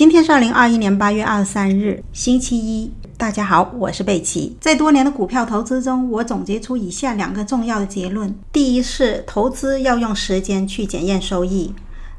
今天是2021年8月23日，星期一。大家好，我是贝奇。在多年的股票投资中，我总结出以下2个重要的结论。第一是投资要用时间去检验收益。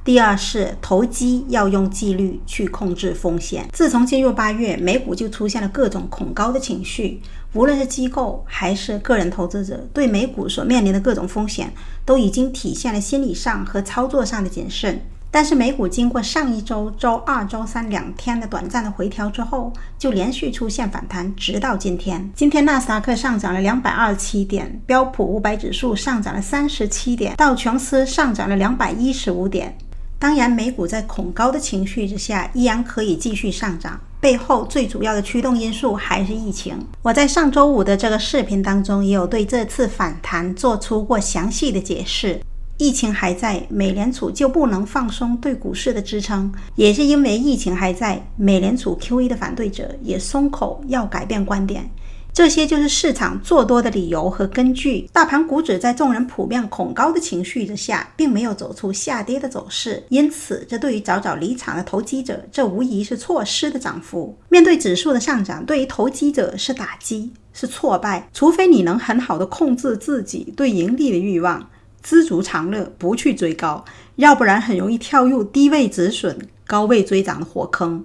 第二是投机要用纪律去控制风险。自从进入8月，美股就出现了各种恐高的情绪，无论是机构还是个人投资者，对美股所面临的各种风险都已经体现了心理上和操作上的谨慎。但是美股经过上一周周2、周32天的短暂的回调之后，就连续出现反弹，直到今天。今天纳斯达克上涨了227点，标普500指数上涨了37点，道琼斯上涨了215点。当然，美股在恐高的情绪之下依然可以继续上涨，背后最主要的驱动因素还是疫情。我在上周五的这个视频当中也有对这次反弹做出过详细的解释。疫情还在，美联储就不能放松对股市的支撑，也是因为疫情还在，美联储 QE 的反对者也松口要改变观点。这些就是市场做多的理由和根据。大盘股指在众人普遍恐高的情绪之下，并没有走出下跌的走势，因此这对于早早离场的投机者，这无疑是错失的涨幅。面对指数的上涨，对于投机者是打击，是挫败，除非你能很好的控制自己对盈利的欲望，知足常乐，不去追高，要不然很容易跳入低位止损、高位追涨的火坑。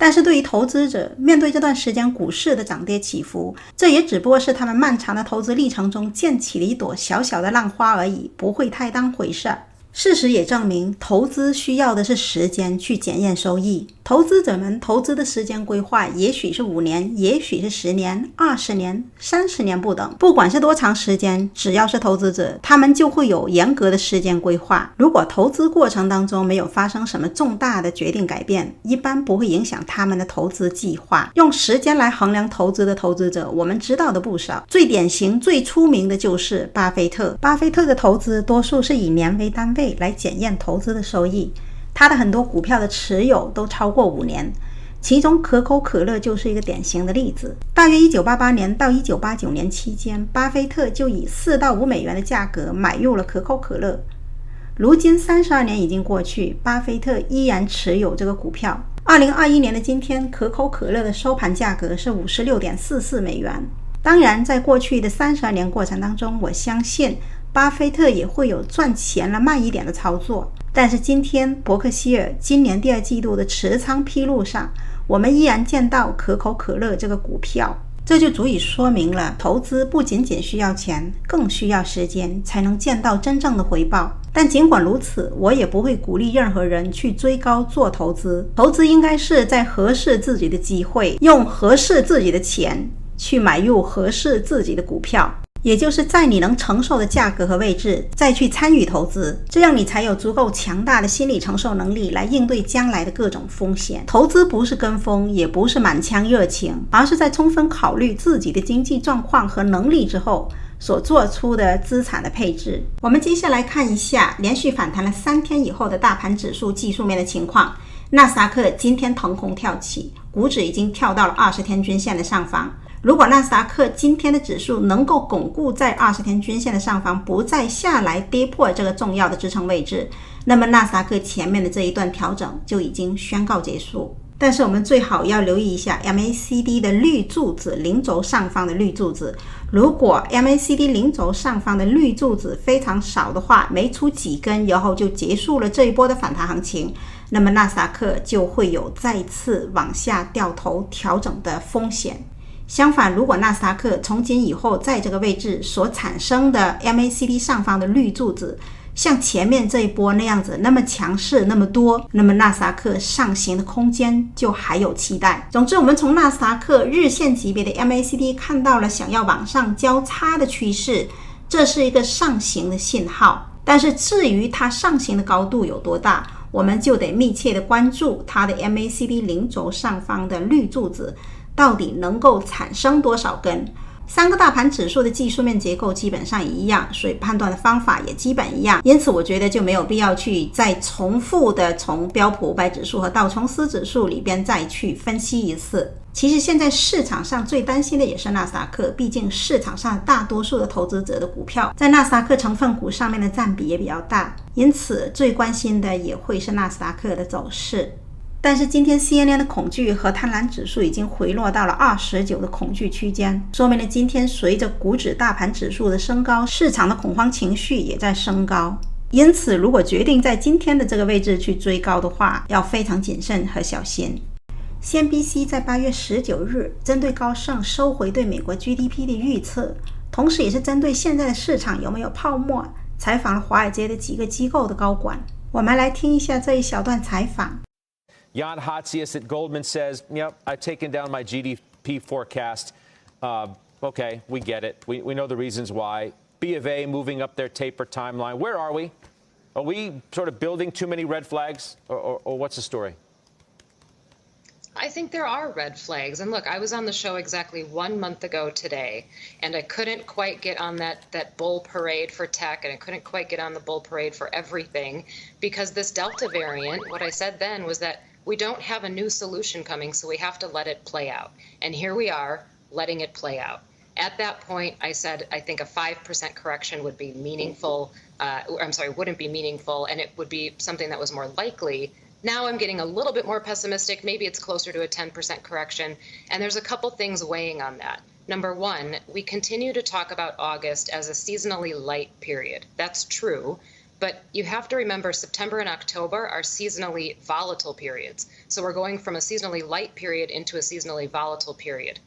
但是对于投资者，面对这段时间股市的涨跌起伏，这也只不过是他们漫长的投资历程中溅起了一朵小小的浪花而已，不会太当回事。事实也证明，投资需要的是时间去检验收益。投资者们投资的时间规划也许是5年，也许是10年、20年、30年不等。不管是多长时间，只要是投资者，他们就会有严格的时间规划。如果投资过程当中没有发生什么重大的决定改变，一般不会影响他们的投资计划。用时间来衡量投资的投资者，我们知道的不少。最典型、最出名的就是巴菲特。巴菲特的投资多数是以年为单位来检验投资的收益，他的很多股票的持有都超过5年，其中可口可乐就是一个典型的例子。大约1988年到1989年期间，巴菲特就以4到5美元的价格买入了可口可乐。如今32年已经过去，巴菲特依然持有这个股票。2021年的今天，可口可乐的收盘价格是 56.44 美元。当然，在过去的32年过程当中，我相信巴菲特也会有赚钱了慢一点的操作。但是今天伯克希尔今年第2季度的持仓披露上，我们依然见到可口可乐这个股票，这就足以说明了投资不仅仅需要钱，更需要时间才能见到真正的回报。但尽管如此，我也不会鼓励任何人去追高做投资。投资应该是在合适自己的机会，用合适自己的钱去买入合适自己的股票，也就是在你能承受的价格和位置再去参与投资，这样你才有足够强大的心理承受能力来应对将来的各种风险。投资不是跟风，也不是满腔热情，而是在充分考虑自己的经济状况和能力之后所做出的资产的配置。我们接下来看一下连续反弹了3天以后的大盘指数技术面的情况。纳斯达克今天腾空跳起，股指已经跳到了20天均线的上方。如果纳斯达克今天的指数能够巩固在20天均线的上方，不再下来跌破这个重要的支撑位置，那么纳斯达克前面的这一段调整就已经宣告结束。但是我们最好要留意一下 MACD 的绿柱子，零轴上方的绿柱子。如果 MACD 零轴上方的绿柱子非常少的话，没出几根，然后就结束了这一波的反弹行情，那么纳斯达克就会有再次往下掉头调整的风险。相反，如果纳斯达克从今以后在这个位置所产生的 MACD 上方的绿柱子像前面这一波那样子那么强势那么多，那么纳斯达克上行的空间就还有期待。总之，我们从纳斯达克日线级别的 MACD 看到了想要往上交叉的趋势，这是一个上行的信号。但是至于它上行的高度有多大，我们就得密切的关注它的 MACD 零轴上方的绿柱子到底能够产生多少根。3个大盘指数的技术面结构基本上一样，所以判断的方法也基本一样，因此我觉得就没有必要去再重复的从标普500指数和道琼斯指数里边再去分析一次。其实现在市场上最担心的也是纳斯达克，毕竟市场上大多数的投资者的股票在纳斯达克成分股上面的占比也比较大，因此最关心的也会是纳斯达克的走势。但是今天 CNN 的恐惧和贪婪指数已经回落到了29的恐惧区间，说明了今天随着股指大盘指数的升高，市场的恐慌情绪也在升高。因此如果决定在今天的这个位置去追高的话，要非常谨慎和小心。CNBC 在8月19日针对高盛收回对美国 GDP 的预测，同时也是针对现在的市场有没有泡沫，采访了华尔街的几个机构的高管。我们来听一下这一小段采访。Jan Hatzius at Goldman says, yep, I've taken down my GDP forecast. Okay, we get it. We know the reasons why. B of A moving up their taper timeline. Where are we? Are we sort of building too many red flags, or what's the story? I think there are red flags. And look, I was on the show exactly 1 month ago today, and I couldn't quite get on that bull parade for tech, and I couldn't quite get on the bull parade for everything, because this Delta variant, what I said then was that we don't have a new solution coming, so we have to let it play out. And here we are, letting it play out. At that point, I said I think a 5% correction would be meaningful. Wouldn't be meaningful, and it would be something that was more likely. Now I'm getting a little bit more pessimistic. Maybe it's closer to a 10% correction. And there's a couple things weighing on that. Number one, we continue to talk about August as a seasonally light period. That's true. But you have to remember September and October are seasonally volatile periods. So we're going from a seasonally light period into a seasonally volatile period.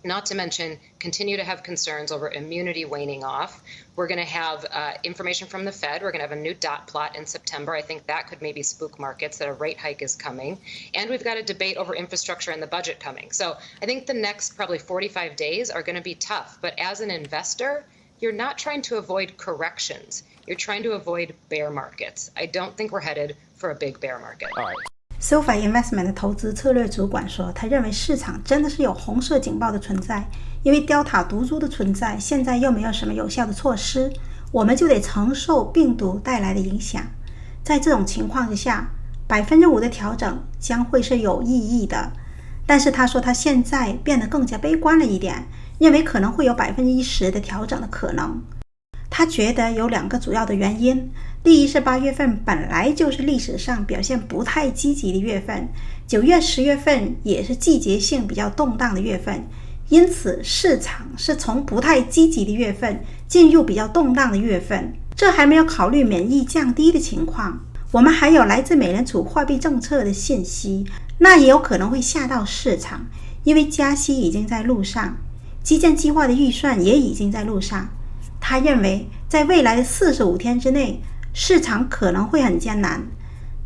Not to mention, continue to have concerns over immunity waning off. We're going to have information from the Fed. We're going to have a new dot plot in September. I think that could maybe spook markets that a rate hike is coming. And we've got a debate over infrastructure and the budget coming. So I think the next probably 45 days are going to be tough. But as an investor, you're not trying to avoid corrections. You're trying to avoid bear markets. I don't think we're headed for a big bear market. All right. SoFi Investment 的投资策略主管说，他认为市场真的是有红色警报的存在，因为 Delta 毒株的存在，现在又没有什么有效的措施，我们就得承受病毒带来的影响。在这种情况之下，5%的调整将会是有意义的。但是他说他现在变得更加悲观了一点，认为可能会有10%的调整的可能。他觉得有2个主要的原因，第一是8月份本来就是历史上表现不太积极的月份，9月、10月份也是季节性比较动荡的月份，因此市场是从不太积极的月份进入比较动荡的月份，这还没有考虑免疫降低的情况。我们还有来自美联储货币政策的信息，那也有可能会吓到市场，因为加息已经在路上，基建计划的预算也已经在路上。他认为在未来的45天之内，市场可能会很艰难。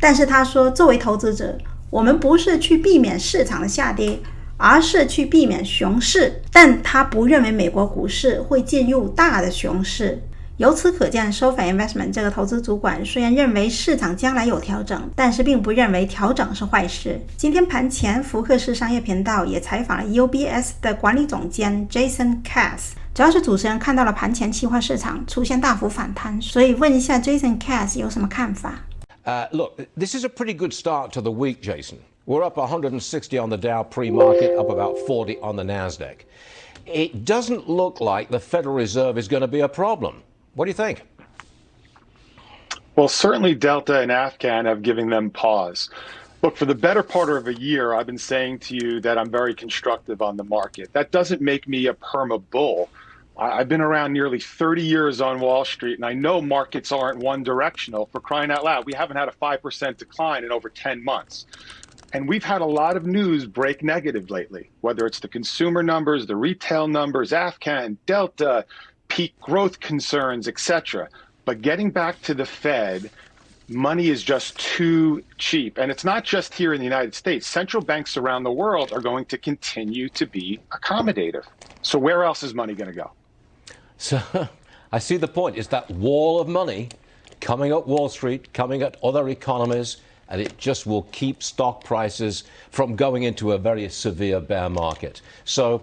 但是他说，作为投资者，我们不是去避免市场的下跌，而是去避免熊市。但他不认为美国股市会进入大的熊市。由此可见 SoFi Investment 这个投资主管虽然认为市场将来有调整，但是并不认为调整是坏事。今天盘前福克斯商业频道也采访了 UBS 的管理总监 Jason Cass， 主要是主持人看到了盘前期货市场出现大幅反弹，所以问一下 Jason Cass 有什么看法。Look, this is a pretty good start to the week, Jason. We're up 160 on the Dow pre-market, up about 40 on the Nasdaq. It doesn't look like the Federal Reserve is going to be a problem. What do you think? Well, certainly Delta and Afghan have given them pause. Look, for the better part of a year, I've been saying to you that I'm very constructive on the market. That doesn't make me a perma bull. I've been around nearly 30 years on Wall Street, and I know markets aren't one directional. For crying out loud, we haven't had a 5% decline in over 10 months. And we've had a lot of news break negative lately, whether it's the consumer numbers, the retail numbers, Afghan, Delta, peak growth concerns, etc. But getting back to the Fed, money is just too cheap. And it's not just here in the United States. Central banks around the world are going to continue to be accommodative. So where else is money going to go? So I see the point. It's that wall of money coming at Wall Street, coming at other economies, and it just will keep stock prices from going into a very severe bear market. So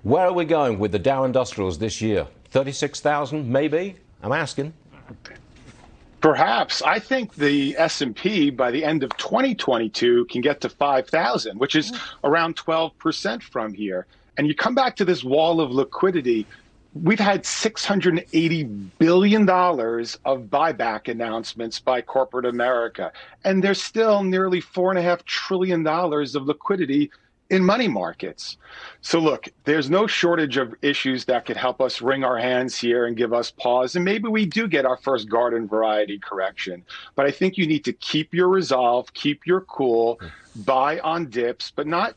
where are we going with the Dow Industrials this year? 36,000 maybe? I'm asking. Perhaps. I think the S&P by the end of 2022 can get to 5,000, which is around 12% from here. And you come back to this wall of liquidity. we've had $680 billion of buyback announcements by corporate America, and there's still nearly $4.5 trillion of liquidity in money markets. So look, there's no shortage of issues that could help us wring our hands here and give us pause, and maybe we do get our first garden variety correction. But I think you need to keep your resolve, keep your cool, buy on dips, but not,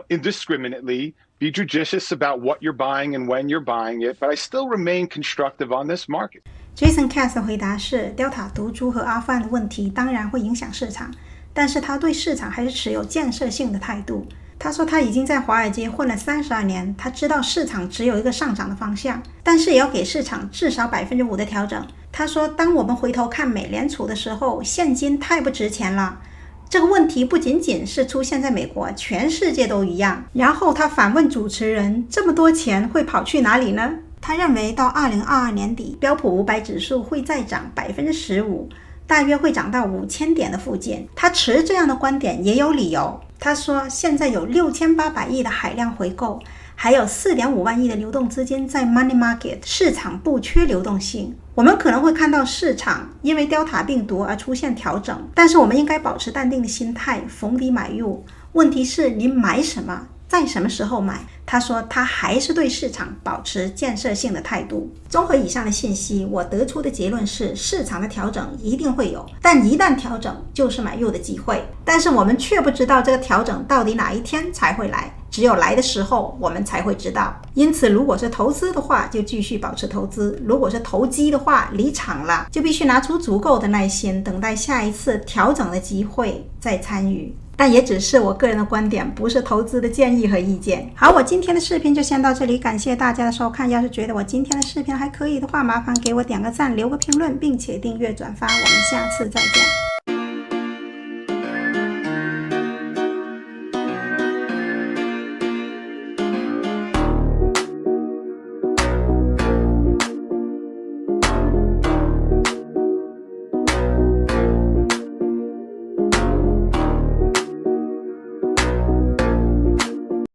indiscriminately. Be judicious about what you're buying and when you're buying it, but I still remain constructive on this market. Jason Katz 的回答是 Delta 毒株和阿富汗的问题当然会影响市场，但是他对市场还是持有建设性的态度。他说他已经在华尔街混了32年，他知道市场只有一个上涨的方向，但是也要给市场至少 5% 的调整。他说当我们回头看美联储的时候，现金太不值钱了。这个问题不仅仅是出现在美国，全世界都一样。然后他反问主持人，这么多钱会跑去哪里呢？他认为到2022年底，标普500指数会再涨 15%， 大约会涨到5000点的附近。他持这样的观点也有理由。他说现在有6800亿的海量回购，还有4.5万亿的流动资金在 Money Market， 市场不缺流动性。我们可能会看到市场因为 Delta 病毒而出现调整，但是我们应该保持淡定的心态，逢低买入。问题是你买什么，在什么时候买？他说他还是对市场保持建设性的态度。综合以上的信息，我得出的结论是市场的调整一定会有，但一旦调整就是买入的机会。但是我们却不知道这个调整到底哪一天才会来，只有来的时候我们才会知道。因此如果是投资的话，就继续保持投资；如果是投机的话，离场了，就必须拿出足够的耐心，等待下一次调整的机会再参与。但也只是我个人的观点，不是投资的建议和意见。好，我今天的视频就先到这里，感谢大家的收看。要是觉得我今天的视频还可以的话，麻烦给我点个赞，留个评论，并且订阅转发。我们下次再见。